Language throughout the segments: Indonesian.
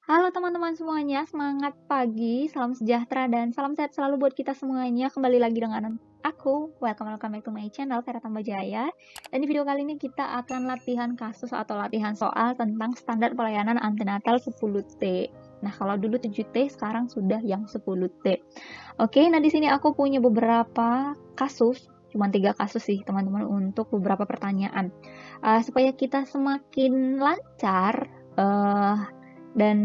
Halo teman-teman semuanya, semangat pagi, salam sejahtera dan salam sehat selalu buat kita semuanya. Kembali lagi dengan aku, welcome back to my channel Vera Tambajaya. Dan di video kali ini kita akan latihan kasus atau latihan soal tentang standar pelayanan antenatal 10T. Nah, kalau dulu 7T, sekarang sudah yang 10T. Oke, nah di sini aku punya beberapa kasus, cuma 3 kasus sih teman-teman untuk beberapa pertanyaan. Supaya kita semakin lancar dan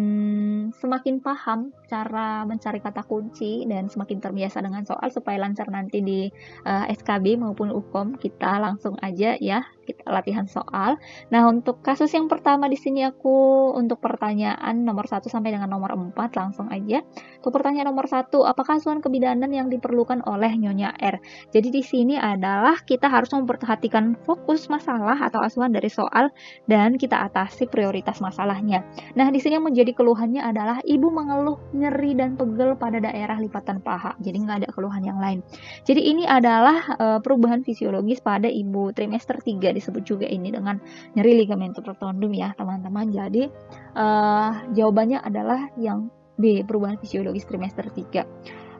semakin paham cara mencari kata kunci dan semakin terbiasa dengan soal supaya lancar nanti di SKB maupun UKOM, kita langsung aja ya kita latihan soal. Nah, untuk kasus yang pertama di sini aku untuk pertanyaan nomor 1 sampai dengan nomor 4 langsung aja. Untuk pertanyaan nomor 1, apakah asuhan kebidanan yang diperlukan oleh Nyonya R? Jadi di sini adalah kita harus memperhatikan fokus masalah atau asuhan dari soal dan kita atasi prioritas masalahnya. Nah, di sini yang menjadi keluhannya adalah ibu mengeluh nyeri dan pegel pada daerah lipatan paha. Jadi nggak ada keluhan yang lain. Jadi ini adalah perubahan fisiologis pada ibu trimester 3, disebut juga ini dengan nyeri ligamen protondum ya teman-teman. Jadi jawabannya adalah yang B, perubahan fisiologis trimester 3.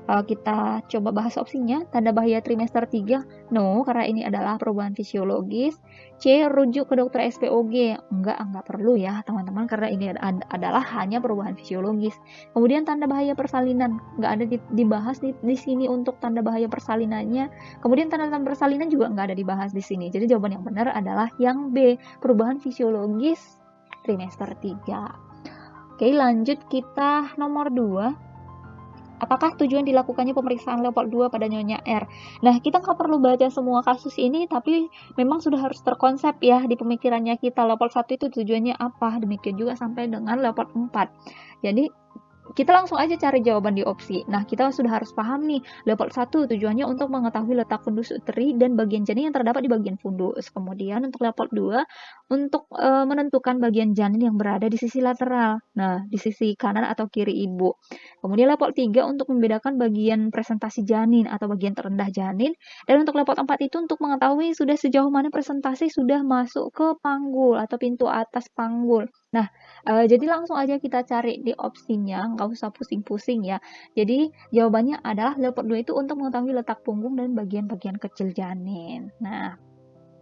Kita coba bahas opsinya. Tanda bahaya trimester 3, no, karena ini adalah perubahan fisiologis. C, rujuk ke dokter SPOG. Enggak perlu ya teman-teman, karena ini adalah hanya perubahan fisiologis. Kemudian tanda bahaya persalinan, nggak ada dibahas di sini untuk tanda bahaya persalinannya. Kemudian tanda-tanda persalinan juga nggak ada dibahas di sini. Jadi jawaban yang benar adalah yang B, perubahan fisiologis trimester 3. Oke, lanjut kita nomor 2. Apakah tujuan dilakukannya pemeriksaan Leopold 2 pada Nyonya R? Nah, kita nggak perlu baca semua kasus ini, tapi memang sudah harus terkonsep ya di pemikirannya kita. Leopold 1 itu tujuannya apa? Demikian juga sampai dengan Leopold 4. Jadi, kita langsung aja cari jawaban di opsi. Nah, kita sudah harus paham nih, Leopold 1 tujuannya untuk mengetahui letak fundus uteri dan bagian janin yang terdapat di bagian fundus. Kemudian untuk Leopold 2, untuk menentukan bagian janin yang berada di sisi lateral. Nah, di sisi kanan atau kiri ibu. Kemudian Leopold 3 untuk membedakan bagian presentasi janin atau bagian terendah janin. Dan untuk Leopold 4 itu untuk mengetahui sudah sejauh mana presentasi sudah masuk ke panggul atau pintu atas panggul. Nah, jadi langsung aja kita cari di opsinya, nggak usah pusing-pusing ya. Jadi jawabannya adalah Leopold 2 itu untuk mengetahui letak punggung dan bagian-bagian kecil janin. Nah,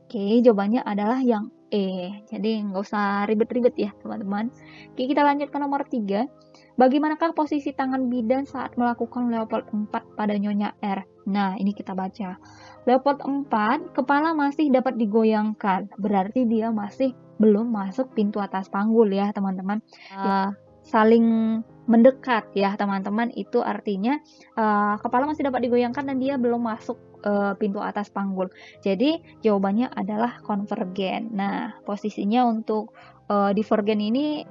oke, jawabannya adalah yang E. Jadi nggak usah ribet-ribet ya teman-teman. Oke, kita lanjut ke nomor 3. Bagaimanakah posisi tangan bidan saat melakukan Leopold 4 pada Nyonya R? Nah, ini kita baca. Leopold 4, kepala masih dapat digoyangkan. Berarti dia masih belum masuk pintu atas panggul ya teman-teman. Saling mendekat ya teman-teman, itu artinya kepala masih dapat digoyangkan dan dia belum masuk pintu atas panggul. Jadi jawabannya adalah konvergen. Nah, posisinya untuk divergen ini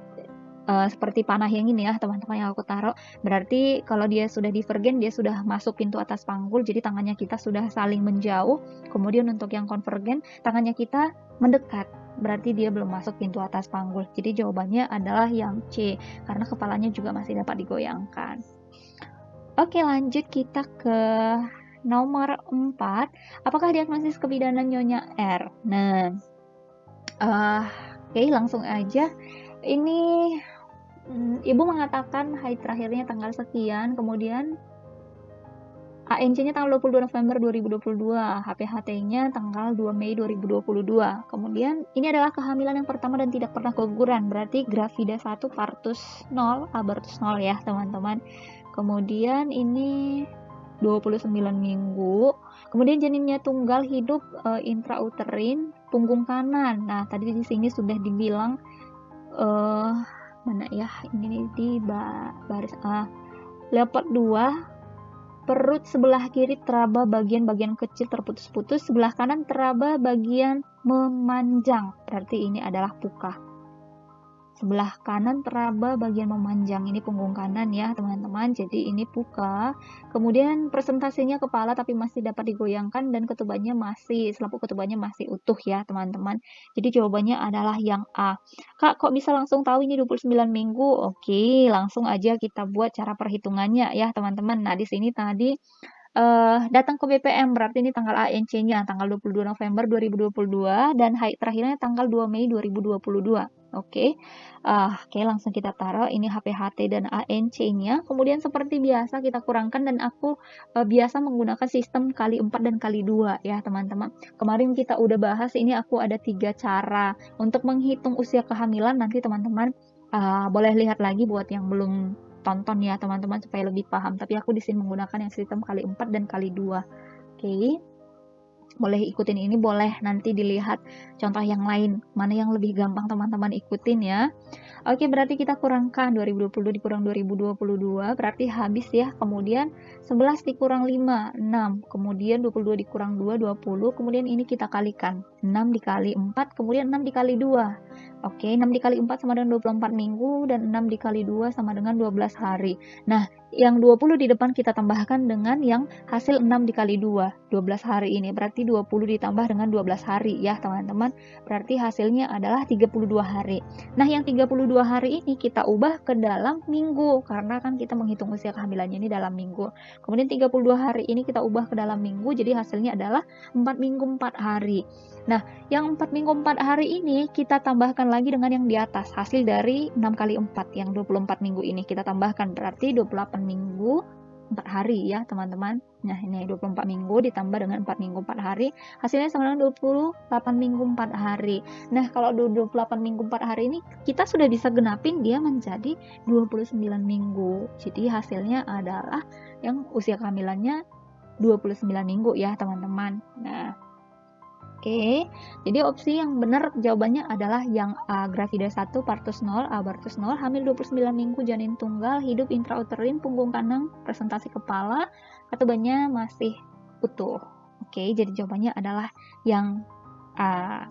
seperti panah yang ini ya teman-teman yang aku taruh. Berarti kalau dia sudah divergen, dia sudah masuk pintu atas panggul, jadi tangannya kita sudah saling menjauh. Kemudian untuk yang konvergen, tangannya kita mendekat, berarti dia belum masuk pintu atas panggul. Jadi jawabannya adalah yang C, karena kepalanya juga masih dapat digoyangkan. Oke, lanjut kita ke nomor 4. Apakah diagnosis kebidanan Nyonya R? Nah, oke, langsung aja. Ini ibu mengatakan haid terakhirnya tanggal sekian, kemudian ANC-nya tanggal 22 November 2022, HPHT-nya tanggal 2 Mei 2022. Kemudian ini adalah kehamilan yang pertama dan tidak pernah keguguran, berarti gravida 1 partus 0, abortus 0 ya teman-teman. Kemudian ini 29 minggu. Kemudian janinnya tunggal hidup intrauterin punggung kanan. Nah, tadi di sini sudah dibilang mana ya? Ini di baris A. Leopold 2, perut sebelah kiri teraba bagian-bagian kecil terputus-putus, sebelah kanan teraba bagian memanjang. Berarti ini adalah puka. Sebelah kanan teraba bagian memanjang, ini punggung kanan ya teman-teman, jadi ini puka. Kemudian presentasinya kepala tapi masih dapat digoyangkan dan ketubannya masih, selaput ketubannya masih utuh ya teman-teman. Jadi jawabannya adalah yang A. Kak, kok bisa langsung tahu ini 29 minggu? Oke, langsung aja kita buat cara perhitungannya ya teman-teman. Nah, di sini tadi datang ke BPM, berarti ini tanggal ANC-nya tanggal 22 November 2022 dan haid terakhirnya tanggal 2 Mei 2022. Oke, oke langsung kita taruh ini HPHT dan ANC-nya. Kemudian seperti biasa kita kurangkan dan aku biasa menggunakan sistem kali 4 dan kali 2 ya teman-teman. Kemarin kita udah bahas ini aku ada 3 cara untuk menghitung usia kehamilan. Nanti teman-teman boleh lihat lagi buat yang belum tonton ya teman-teman supaya lebih paham. Tapi aku di sini menggunakan yang sistem kali 4 dan kali 2. Oke. Boleh ikutin ini, boleh nanti dilihat contoh yang lain, mana yang lebih gampang teman-teman ikutin ya. Oke, berarti kita kurangkan 2022 dikurang 2022, berarti habis ya. Kemudian 11 dikurang 5, 6. Kemudian 22 dikurang 2, 20. Kemudian ini kita kalikan. 6 dikali 4, kemudian 6 dikali 2. Oke, 6 dikali 4 sama dengan 24 minggu, dan 6 dikali 2 sama dengan 12 hari. Nah, yang 20 di depan kita tambahkan dengan yang hasil 6 dikali 2, 12 hari ini. Berarti 20 ditambah dengan 12 hari ya teman-teman. Berarti hasilnya adalah 32 hari. Nah, yang 32 hari ini kita ubah ke dalam minggu, karena kan kita menghitung usia kehamilannya ini dalam minggu. Kemudian 32 hari ini kita ubah ke dalam minggu, jadi hasilnya adalah 4 minggu 4 hari. Nah, yang 4 minggu 4 hari ini kita tambahkan lagi dengan yang di atas, hasil dari 6 kali 4, yang 24 minggu ini kita tambahkan, berarti 28 minggu 4 hari ya teman-teman. Nah, ini 24 minggu ditambah dengan 4 minggu 4 hari, hasilnya sama dengan 28 minggu 4 hari. Nah, kalau 28 minggu 4 hari ini kita sudah bisa genapin dia menjadi 29 minggu. Jadi hasilnya adalah yang usia kehamilannya 29 minggu ya teman-teman. Nah, oke, jadi opsi yang benar jawabannya adalah yang A, gravida 1, partus 0, abortus 0, hamil 29 minggu, janin tunggal, hidup intrauterin, punggung kanan, presentasi kepala, ketubannya masih utuh. Oke, jadi jawabannya adalah yang A.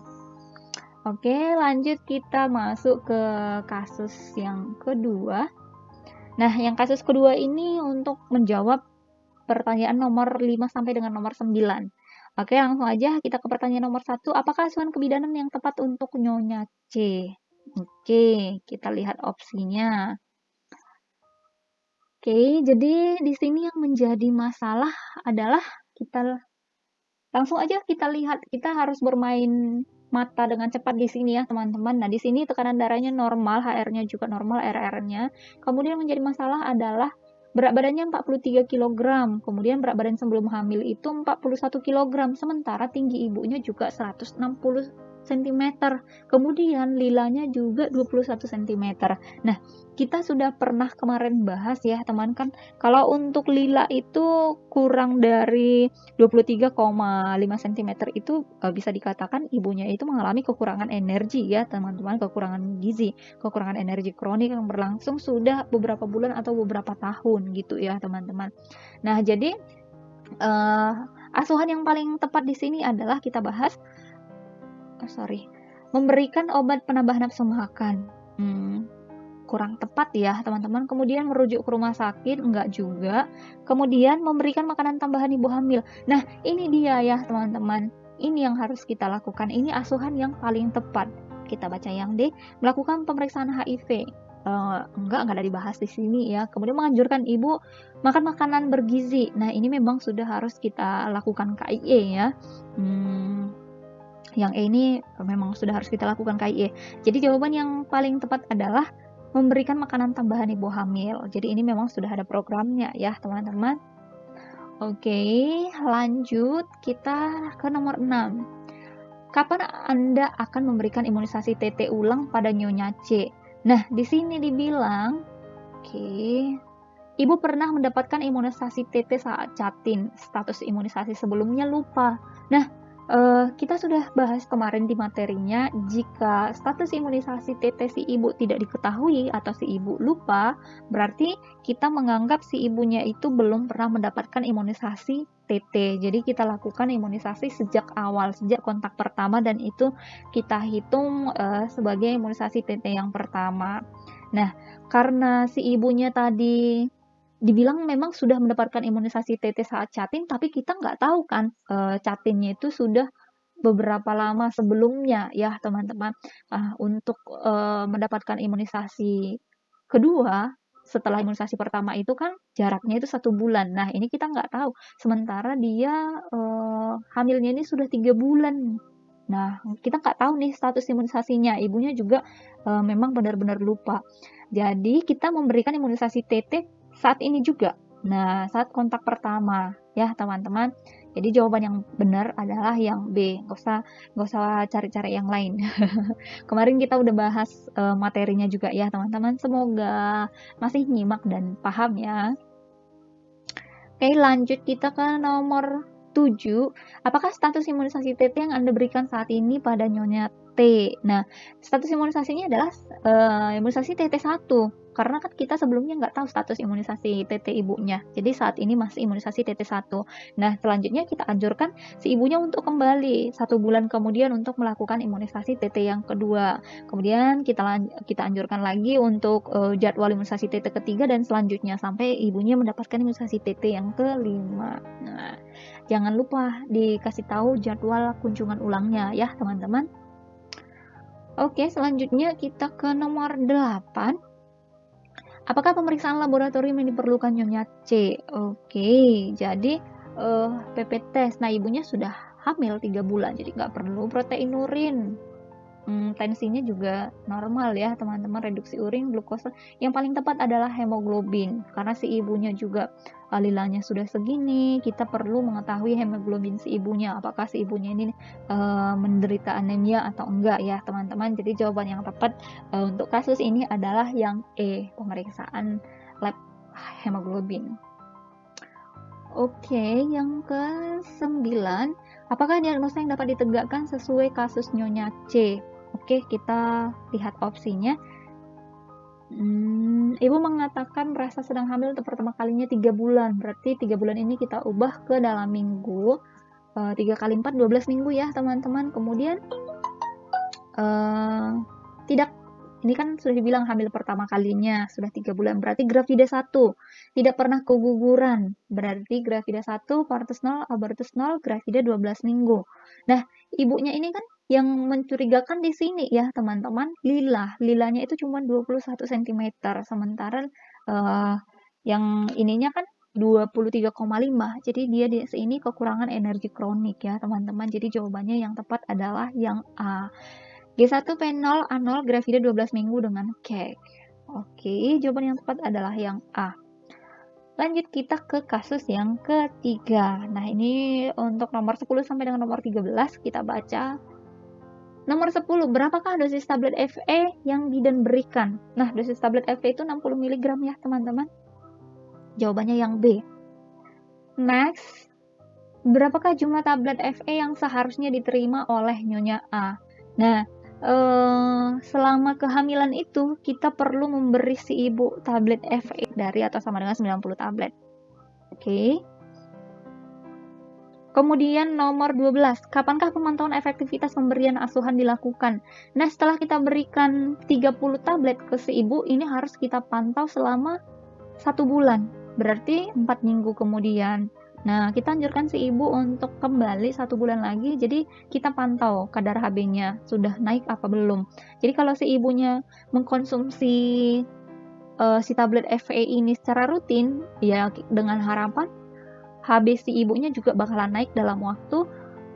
Oke, lanjut kita masuk ke kasus yang kedua. Nah, yang kasus kedua ini untuk menjawab pertanyaan nomor 5 sampai dengan nomor 9. Oke, langsung aja kita ke pertanyaan nomor 1. Apakah asuhan kebidanan yang tepat untuk Nyonya C? Oke, kita lihat opsinya. Oke, jadi di sini yang menjadi masalah adalah kita langsung aja kita lihat, kita harus bermain mata dengan cepat di sini ya teman-teman. Nah, di sini tekanan darahnya normal, HR-nya juga normal, RR-nya. Kemudian menjadi masalah adalah berat badannya 43 kg, kemudian berat badan sebelum hamil itu 41 kg, sementara tinggi ibunya juga 160 cm, kemudian lilanya juga 21 cm. Nah, kita sudah pernah kemarin bahas ya teman kan, kalau untuk lila itu kurang dari 23,5 cm itu bisa dikatakan ibunya itu mengalami kekurangan energi ya teman-teman, kekurangan gizi, kekurangan energi kronik yang berlangsung sudah beberapa bulan atau beberapa tahun gitu ya teman-teman. Nah, jadi asuhan yang paling tepat di sini adalah kita bahas memberikan obat penambah nafsu makan. Kurang tepat ya teman-teman. Kemudian merujuk ke rumah sakit, enggak juga. Kemudian memberikan makanan tambahan ibu hamil. Nah, ini dia ya teman-teman, ini yang harus kita lakukan, ini asuhan yang paling tepat. Kita baca yang D, melakukan pemeriksaan HIV. Enggak ada dibahas di sini ya. Kemudian menganjurkan ibu makan makanan bergizi. Nah, ini memang sudah harus kita lakukan KIE ya. Yang E ini memang sudah harus kita lakukan KIE. Jadi jawaban yang paling tepat adalah memberikan makanan tambahan ibu hamil. Jadi ini memang sudah ada programnya ya teman-teman. Oke, lanjut kita ke nomor 6. Kapan Anda akan memberikan imunisasi TT ulang pada Nyonya C? Nah, di sini dibilang, ibu pernah mendapatkan imunisasi TT saat catin. Status imunisasi sebelumnya lupa. Nah, kita sudah bahas kemarin di materinya, jika status imunisasi TT si ibu tidak diketahui atau si ibu lupa, berarti kita menganggap si ibunya itu belum pernah mendapatkan imunisasi TT. Jadi kita lakukan imunisasi sejak awal, sejak kontak pertama, dan itu kita hitung sebagai imunisasi TT yang pertama. Nah, karena si ibunya tadi dibilang memang sudah mendapatkan imunisasi TT saat catin, tapi kita nggak tahu kan catinnya itu sudah beberapa lama sebelumnya ya teman-teman. Untuk mendapatkan imunisasi kedua setelah imunisasi pertama itu kan jaraknya itu 1 bulan. Nah, ini kita nggak tahu. Sementara dia hamilnya ini sudah 3 bulan Nah, kita nggak tahu nih status imunisasinya. Ibunya juga memang benar-benar lupa. Jadi, kita memberikan imunisasi TT saat ini juga. Nah, saat kontak pertama ya teman-teman. Jadi jawaban yang benar adalah yang B. Nggak usah cari-cari yang lain. Kemarin kita udah bahas materinya juga ya teman-teman. Semoga masih nyimak dan paham ya. Oke, lanjut kita ke nomor 7. Apakah status imunisasi TT yang Anda berikan saat ini pada Nyonya T? Nah, status imunisasinya adalah imunisasi TT1. Karena kan kita sebelumnya nggak tahu status imunisasi TT ibunya. Jadi saat ini masih imunisasi TT1. Nah, selanjutnya kita anjurkan si ibunya untuk kembali 1 bulan kemudian untuk melakukan imunisasi TT yang kedua. Kemudian kita anjurkan lagi untuk jadwal imunisasi TT ketiga dan selanjutnya sampai ibunya mendapatkan imunisasi TT yang kelima. Nah, jangan lupa dikasih tahu jadwal kunjungan ulangnya ya teman-teman. Oke, selanjutnya kita ke nomor 8. Apakah pemeriksaan laboratorium yang diperlukan Nyonya C? Oke, jadi PP test. Nah, ibunya sudah hamil 3 bulan, jadi nggak perlu protein urin. Tensinya juga normal ya teman-teman, reduksi urin, glukosa. Yang paling tepat adalah hemoglobin, karena si ibunya juga alilannya sudah segini. Kita perlu mengetahui hemoglobin si ibunya, apakah si ibunya ini menderita anemia atau enggak ya teman-teman. Jadi jawaban yang tepat untuk kasus ini adalah yang E, pemeriksaan lab hemoglobin. Oke, yang ke-9, apakah diagnosa yang dapat ditegakkan sesuai kasus Nyonya C? Oke, kita lihat opsinya. Ibu mengatakan merasa sedang hamil untuk pertama kalinya 3 bulan. Berarti 3 bulan ini kita ubah ke dalam minggu. 3 kali 4, 12 minggu ya teman-teman. Kemudian tidak, ini kan sudah dibilang hamil pertama kalinya, sudah 3 bulan. Berarti gravida 1. Tidak pernah keguguran. Berarti gravida 1, partus 0, abortus 0, gravida 12 minggu. Nah, ibunya ini kan yang mencurigakan di sini ya teman-teman, lilanya itu cuma 21 cm, sementara yang ininya kan 23,5, jadi dia di sini kekurangan energi kronik ya teman-teman. Jadi jawabannya yang tepat adalah yang A. G1 P0 A0 gravida 12 minggu dengan cake. Oke, jawaban yang tepat adalah yang A. Lanjut kita ke kasus yang ketiga. Nah, ini untuk nomor 10 sampai dengan nomor 13 kita baca. Nomor 10, berapakah dosis tablet FE yang bidan berikan? Nah, dosis tablet FE itu 60 mg ya, teman-teman. Jawabannya yang B. Next, berapakah jumlah tablet FE yang seharusnya diterima oleh Nyonya A? Nah, selama kehamilan itu kita perlu memberi si ibu tablet FE dari atau sama dengan 90 tablet. Oke. Kemudian nomor 12, kapankah pemantauan efektivitas pemberian asuhan dilakukan? Nah, setelah kita berikan 30 tablet ke si ibu, ini harus kita pantau selama 1 bulan. Berarti 4 minggu kemudian. Nah, kita anjurkan si ibu untuk kembali 1 bulan lagi, jadi kita pantau kadar HB-nya, sudah naik apa belum. Jadi kalau si ibunya mengkonsumsi si tablet FE ini secara rutin, ya dengan harapan HB si ibunya juga bakalan naik dalam waktu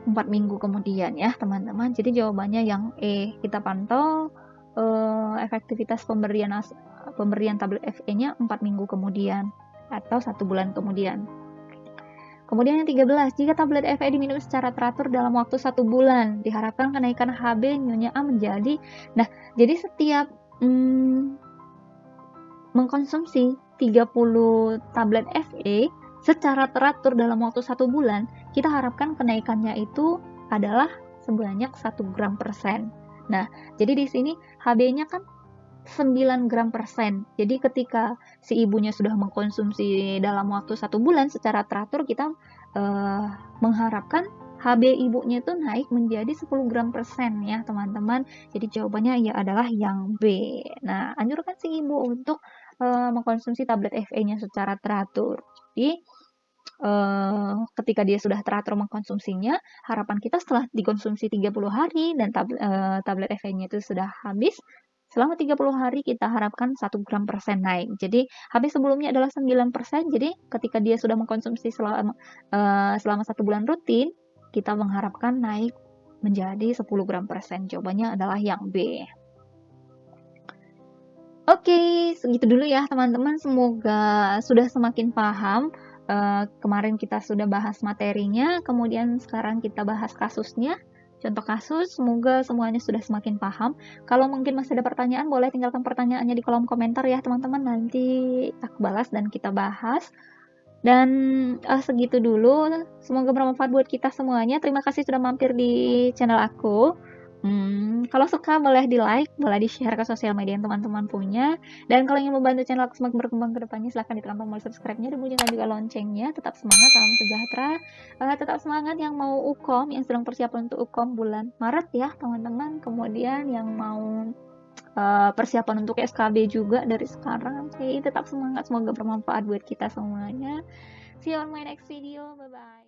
4 minggu kemudian ya teman-teman. Jadi jawabannya yang E, kita pantau efektivitas pemberian tablet FE-nya 4 minggu kemudian atau 1 bulan kemudian. Kemudian yang 13, jika tablet FE diminum secara teratur dalam waktu 1 bulan, diharapkan kenaikan HB Nyonya A menjadi, nah jadi setiap mengkonsumsi 30 tablet FE secara teratur dalam waktu 1 bulan, kita harapkan kenaikannya itu adalah sebanyak 1 gram per sen. Nah, jadi di sini HB-nya kan 9 gram per sen. Jadi ketika si ibunya sudah mengkonsumsi dalam waktu 1 bulan secara teratur, kita mengharapkan HB ibunya itu naik menjadi 10 gram per sen ya teman-teman. Jadi jawabannya ya adalah yang B. Nah, anjurkan si ibu untuk mengkonsumsi tablet FE-nya secara teratur. Jadi ketika dia sudah teratur mengkonsumsinya, harapan kita setelah dikonsumsi 30 hari dan tablet FE-nya itu sudah habis, selama 30 hari kita harapkan 1 gram per sen naik. Jadi habis sebelumnya adalah 9%, jadi ketika dia sudah mengkonsumsi selama 1 bulan rutin, kita mengharapkan naik menjadi 10 gram per sen. Jawabannya adalah yang B. Oke, segitu dulu ya teman-teman. Semoga sudah semakin paham. Kemarin kita sudah bahas materinya, kemudian sekarang kita bahas kasusnya. Contoh kasus, semoga semuanya sudah semakin paham. Kalau mungkin masih ada pertanyaan, boleh tinggalkan pertanyaannya di kolom komentar ya teman-teman. Nanti aku balas dan kita bahas. Dan segitu dulu. Semoga bermanfaat buat kita semuanya. Terima kasih sudah mampir di channel aku. Kalau suka boleh di like, boleh di share ke sosial media yang teman-teman punya. Dan kalau ingin membantu channel aku semakin berkembang ke depannya, silahkan ditekan tombol subscribe-nya dan bunyikan juga loncengnya. Tetap semangat, salam sejahtera. Tetap semangat yang mau UKOM, yang sedang persiapan untuk UKOM bulan Maret ya teman-teman. Kemudian yang mau persiapan untuk SKB juga dari sekarang. Tetap semangat, semoga bermanfaat buat kita semuanya. See you on my next video, bye bye.